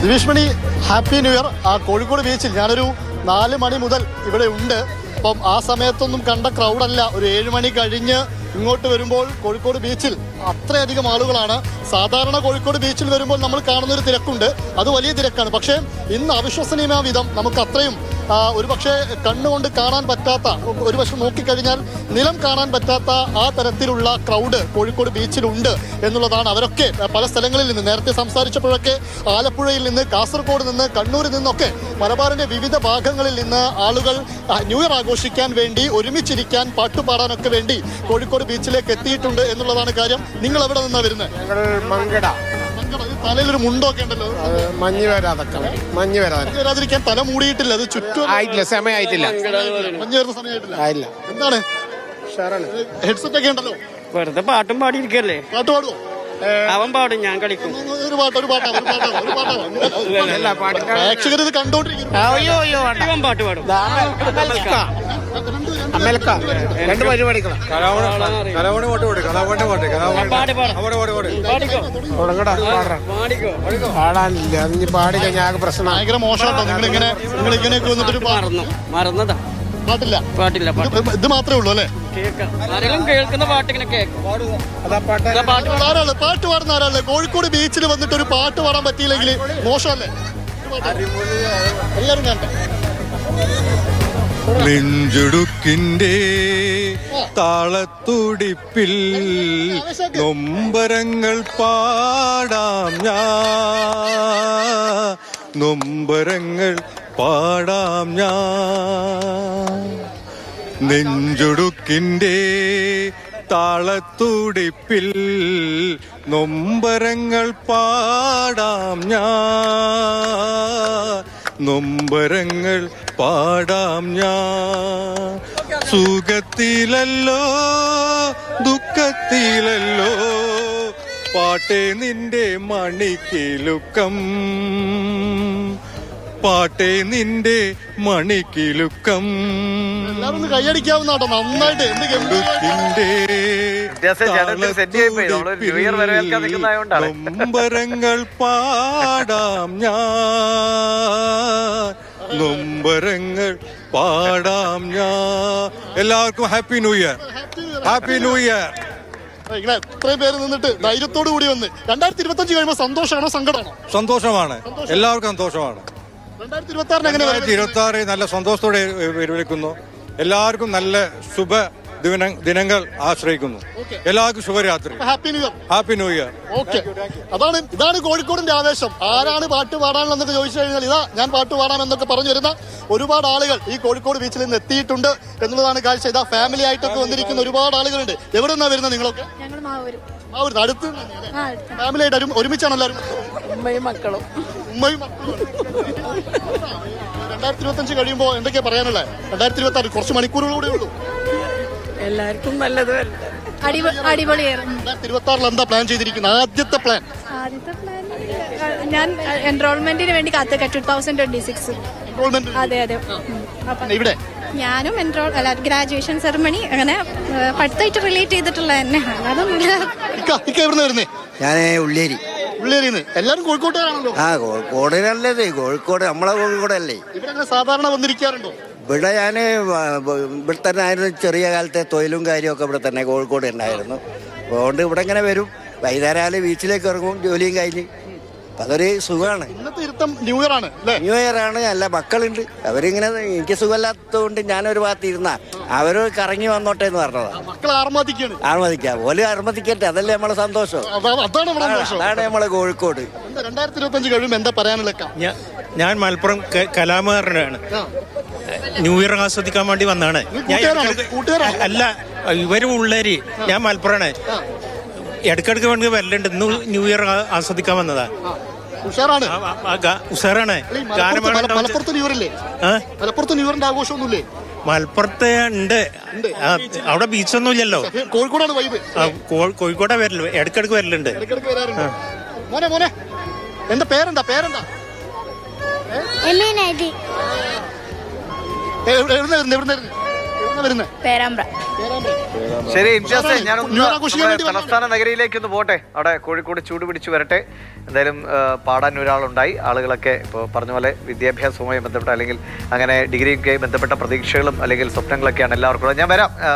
ദിവീഷ്മണി, happy new year. Kozhikode ബീച്ചിൽ ഞാനൊരു 4 മണി മുതൽ ഇവിടെ ഉണ്ട്. അപ്പം ആ സമയത്തൊന്നും കണ്ട ക്രൗഡല്ല. ഒരു 7 മണി കഴിഞ്ഞ് ഇങ്ങോട്ട് വരുമ്പോൾ കോഴിക്കോട് ബീച്ചിൽ അത്രയധികം ആളുകളാണ്. സാധാരണ കോഴിക്കോട് ബീച്ചിൽ വരുമ്പോൾ നമ്മൾ കാണുന്നൊരു തിരക്കുണ്ട്, അത് വലിയ തിരക്കാണ്. പക്ഷേ ഇന്ന് അവിശ്വസനീയമായ വിധം നമുക്ക് അത്രയും ഒരുപക്ഷെ കണ്ണുകൊണ്ട് കാണാൻ പറ്റാത്ത, ഒരു പക്ഷെ നോക്കിക്കഴിഞ്ഞാൽ നിലം കാണാൻ പറ്റാത്ത ആ തരത്തിലുള്ള ക്രൗഡ് കോഴിക്കോട് ബീച്ചിലുണ്ട് എന്നുള്ളതാണ്. അവരൊക്കെ പല സ്ഥലങ്ങളിൽ നിന്ന്, നേരത്തെ സംസാരിച്ചപ്പോഴൊക്കെ ആലപ്പുഴയിൽ നിന്ന്, കാസർഗോഡ് നിന്ന്, കണ്ണൂരിൽ നിന്നൊക്കെ മലബാറിൻ്റെ വിവിധ ഭാഗങ്ങളിൽ നിന്ന് ആളുകൾ ന്യൂ ഇയർ ആഘോഷിക്കാൻ വേണ്ടി, ഒരുമിച്ചിരിക്കാൻ, പാട്ടുപാടാനൊക്കെ വേണ്ടി കോഴിക്കോട് ബീച്ചിലേക്ക് എത്തിയിട്ടുണ്ട് എന്നുള്ളതാണ് കാര്യം. നിങ്ങൾ എവിടെ നിന്നാണ് വരുന്നത്? തലയിലൊരു മുണ്ടൊക്കെ ഉണ്ടല്ലോ, മഞ്ഞ് വരാതിരിക്കാൻ തല മൂടിയിട്ടില്ല, അത് ചുറ്റും ആയിട്ടില്ല, സമയമായിട്ടില്ല, മഞ്ഞ് വരുന്ന സമയമായിട്ടില്ല. ആയില്ല. എന്താണ് ഹെഡ്സെറ്റ് ഒക്കെ ഉണ്ടല്ലോ? വെറുതെ പാട്ടും പാടിയിരിക്കല്ലേ. പാട്ട് പാടുവോ? അവൻ പാടും, ഞാൻ കളിക്കും. ഒരു പാട്ടാ പ്രേക്ഷകർ ഇത് കണ്ടോണ്ടിരിക്കുന്നു. പാട്ട് പാടും. രണ്ട് പരിപാടികളാണ്. പാടാനില്ല, അതിന് പാടി കഴിഞ്ഞാൽ പ്രശ്നം. ഭയങ്കര മോശമാട്ടോ. നിങ്ങളിങ്ങനെയൊക്കെ വന്നിട്ട് മറന്നതാ. പാട്ടില്ല. ഇത് മാത്രമേ ഉള്ളൂ അല്ലേ? കേൾക്കുന്ന പാട്ട് ഇങ്ങനെ പാട്ട് പാടുന്ന ആരാളെ? കോഴിക്കോട് ബീച്ചിൽ വന്നിട്ട് ഒരു പാട്ട് പാടാൻ പറ്റിയില്ലെങ്കിൽ മോശമല്ലേ? എല്ലാരും കണ്ട നെഞ്ചുടുക്കിൻ്റെ താളത്തുടിപ്പിൽ നൊമ്പരങ്ങൾ പാടാം ഞാൻ, നൊമ്പരങ്ങൾ പാടാം ഞാൻ. നെഞ്ചുടുക്കിൻ്റെ താളത്തുടിപ്പിൽ നൊമ്പരങ്ങൾ പാടാം ഞാൻ, നൊമ്പരങ്ങൾ പാടാം ഞാൻ. സുഖത്തിലല്ലോ ദുഃഖത്തിലല്ലോ പാട്ടേ നിന്റെ മണിക്കിലുക്കം, പാട്ടേ നിന്റെ മണിക്കിലുക്കം. എല്ലാവരും കൈയടിക്കാവുന്നതാട്ടോ, നന്നായിട്ട്. നൊമ്പരങ്ങൾ പാടാം ഞാൻ, നൊമ്പരങ്ങൾ പാടാം ഞാൻ. എല്ലാവർക്കും happy new year, happy new year. ഇങ്ങനെ ഇത്രയും പേര് നിന്നിട്ട് ധൈര്യത്തോടു കൂടി വന്ന് 2025 കഴിയുമ്പോൾ സന്തോഷമാണോ സങ്കടമാണോ? സന്തോഷമാണ്, എല്ലാവർക്കും സന്തോഷമാണ്. 2026 നല്ല സന്തോഷത്തോടെ വരവേൽക്കുന്നു. എല്ലാവർക്കും നല്ല ശുഭ ദിനങ്ങൾ ആശ്രയിക്കുന്നു. എല്ലാവർക്കും ശുഭരാത്രി, happy new year. Happy new year. Okay, ഇതാണ് കോഴിക്കോടിന്റെ ആവേശം. ആരാണ് പാട്ട് പാടാനെന്നൊക്കെ ചോദിച്ചു കഴിഞ്ഞാൽ ഇതാ ഞാൻ പാട്ട് പാടാമെന്നൊക്കെ പറഞ്ഞു വരുന്ന ഒരുപാട് ആളുകൾ ഈ കോഴിക്കോട് ബീച്ചിൽ നിന്ന് എത്തിയിട്ടുണ്ട് എന്നുള്ളതാണ് കാഴ്ച. ഇതാ ഫാമിലി ആയിട്ടൊക്കെ വന്നിരിക്കുന്ന ഒരുപാട് ആളുകളുണ്ട്. എവിടെ നിന്നാണ് വരുന്നത് നിങ്ങളൊക്കെ? മാവൂർ. അടുത്ത് ഫാമിലി ആയിട്ട് ഒരുമിച്ചാണ് എല്ലാവരും? ഉമ്മയും മക്കളും. 2025 കഴിയുമ്പോൾ എന്തൊക്കെയാ പറയാനുള്ളത്? 2026 കുറച്ച് മണിക്കൂറുകളൂടെ ഉള്ളൂ. എല്ലാവർക്കും നല്ലത്. അടിപൊളിയായിരുന്നു. 2026 എന്താ പ്ലാൻ ചെയ്തിരിക്കുന്നത്? ആദ്യത്തെ പ്ലാൻ ഞാൻ എൻറോൾമെന്റിന് വേണ്ടി കാത്തുക 2026. അതെ. ഇവിടെ ഞാനും ഗ്രാജുവേഷൻ സെറമണി അങ്ങനെ പഠിത്തമായിട്ട് റിലേറ്റ് ചെയ്തിട്ടുള്ള തന്നെ. അതൊന്നുമില്ല. വരുന്നേ? ഞാൻ ഉള്ളേരി. എല്ലാരും കോഴിക്കോട്ടുകാരാണല്ലോ? കോഴിക്കോട് നല്ലത്. കോഴിക്കോട് നമ്മളെ കോഴിക്കോടല്ലേ. ഇവിടെ സാധാരണ വന്നിരിക്കാറുണ്ടോ? ഇവിടെ ഞാൻ ഇവിടെ തന്നെ ആയിരുന്നു. ചെറിയ കാലത്തെ തൊഴിലും കാര്യമൊക്കെ ഇവിടെ തന്നെ കോഴിക്കോട് ഉണ്ടായിരുന്നു. അതുകൊണ്ട് ഇവിടെ ഇങ്ങനെ വരും. വൈകുന്നേരം ബീച്ചിലേക്ക് ഇറങ്ങും, ജോലിയും കഴിഞ്ഞ്. അതൊരു സുഖമാണ്. ന്യൂ ഇയർ ആണ്. നല്ല മക്കളുണ്ട്. അവരിങ്ങനെ, എനിക്ക് സുഖമില്ലാത്തതുകൊണ്ട് ഞാനൊരു ഭാഗത്ത് ഇരുന്നാ അവര് കറങ്ങി വന്നോട്ടെ എന്ന് പറഞ്ഞതാ. ആർമതിക്കാം ഓല് ആർമതിക്കട്ടെ, അതല്ലേ നമ്മളെ സന്തോഷം. അതാണ് നമ്മളെ കോഴിക്കോട്. 2025 കഴിയുമ്പോൾ എന്താ പറയാനുള്ള? ഞാൻ മലപ്പുറം കലാകാരനാണ്. ന്യൂ ഇയർ ആസ്വദിക്കാൻ വേണ്ടി വന്നാണ്. അല്ല, ഇവരും ഉള്ളേരി, ഞാൻ മലപ്പുറമാണ്. ഇടക്കിടക്ക് വേണ്ടി വരലുണ്ട്. ഇന്ന് ന്യൂ ഇയർ ആസ്വദിക്കാൻ വന്നതാ. ഉഷാറാണ്. മലപ്പുറത്ത് ഉണ്ട്. അവിടെ ബീച്ചൊന്നും ഇല്ലല്ലോ. കോഴിക്കോടാ വരല്, ഇടക്കിടക്ക് വരലുണ്ട്. എന്റെ പേരെന്താ? പേരാമ്പ്ര. ശരി ഇംതിയാസേ, ഞാനൊന്ന് ന്യൂ ഇയർ ആഘോഷിക്കാൻ നമ്മുടെ വേണ്ടി വന്നതാണ്. തലസ്ഥാന നഗരിയിലേക്ക് ഒന്ന് പോട്ടെ. അവിടെ കോഴിക്കോട് ചൂട് പിടിച്ച് വരട്ടെ. എന്തായാലും പാടാൻ ഒരാളുണ്ടായി. ആളുകളൊക്കെ ഇപ്പോൾ പറഞ്ഞ പോലെ വിദ്യാഭ്യാസവുമായി ബന്ധപ്പെട്ട അല്ലെങ്കിൽ അങ്ങനെ ഡിഗ്രിയൊക്കെ ബന്ധപ്പെട്ട പ്രതീക്ഷകളും അല്ലെങ്കിൽ സ്വപ്നങ്ങളൊക്കെയാണ് എല്ലാവർക്കും. ഞാൻ വരാം.